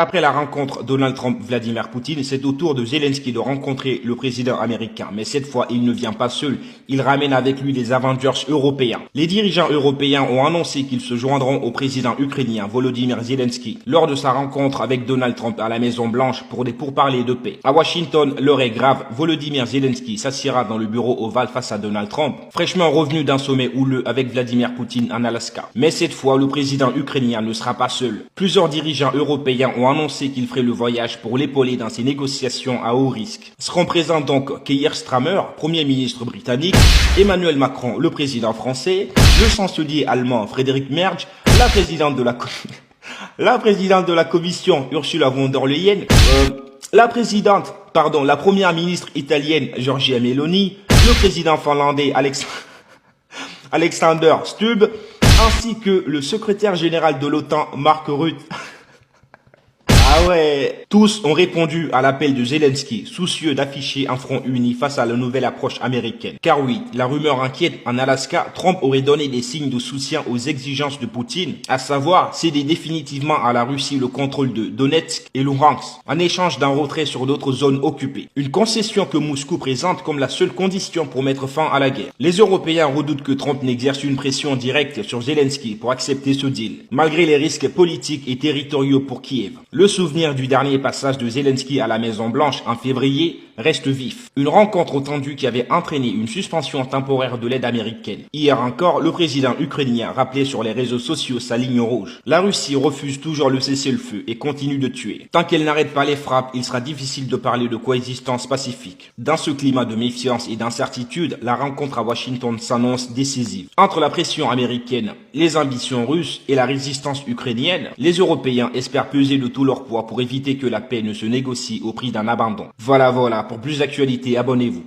Après la rencontre Donald Trump-Vladimir Poutine, c'est au tour de Zelensky de rencontrer le président américain. Mais cette fois, il ne vient pas seul. Il ramène avec lui les Avengers européens. Les dirigeants européens ont annoncé qu'ils se joindront au président ukrainien Volodymyr Zelensky lors de sa rencontre avec Donald Trump à la Maison Blanche pour des pourparlers de paix. À Washington, l'heure est grave. Volodymyr Zelensky s'assiera dans le bureau ovale face à Donald Trump, fraîchement revenu d'un sommet houleux avec Vladimir Poutine en Alaska. Mais cette fois, le président ukrainien ne sera pas seul. Plusieurs dirigeants européens ont annoncé qu'il ferait le voyage pour l'épauler dans ses négociations à haut risque. Seront présents donc Keir Starmer, Premier ministre britannique, Emmanuel Macron, le président français, le chancelier allemand Friedrich Merz, la présidente de la Commission Ursula von der Leyen, la première ministre italienne Giorgia Meloni, le président finlandais Alexander Stubb, ainsi que le secrétaire général de l'OTAN Mark Rutte. Ah ouais, tous ont répondu à l'appel de Zelensky, soucieux d'afficher un front uni face à la nouvelle approche américaine. Car oui, la rumeur inquiète, en Alaska, Trump aurait donné des signes de soutien aux exigences de Poutine, à savoir céder définitivement à la Russie le contrôle de Donetsk et Luhansk, en échange d'un retrait sur d'autres zones occupées. Une concession que Moscou présente comme la seule condition pour mettre fin à la guerre. Les Européens redoutent que Trump n'exerce une pression directe sur Zelensky pour accepter ce deal, malgré les risques politiques et territoriaux pour Kiev. Le souvenir du dernier passage de Zelensky à la Maison Blanche en février reste vif. Une rencontre tendue qui avait entraîné une suspension temporaire de l'aide américaine. Hier encore, le président ukrainien rappelait sur les réseaux sociaux sa ligne rouge. La Russie refuse toujours le cessez-le-feu et continue de tuer. Tant qu'elle n'arrête pas les frappes, il sera difficile de parler de coexistence pacifique. Dans ce climat de méfiance et d'incertitude, la rencontre à Washington s'annonce décisive. Entre la pression américaine, les ambitions russes et la résistance ukrainienne, les Européens espèrent peser de tout leur poids pour éviter que la paix ne se négocie au prix d'un abandon. Voilà, pour plus d'actualités, abonnez-vous.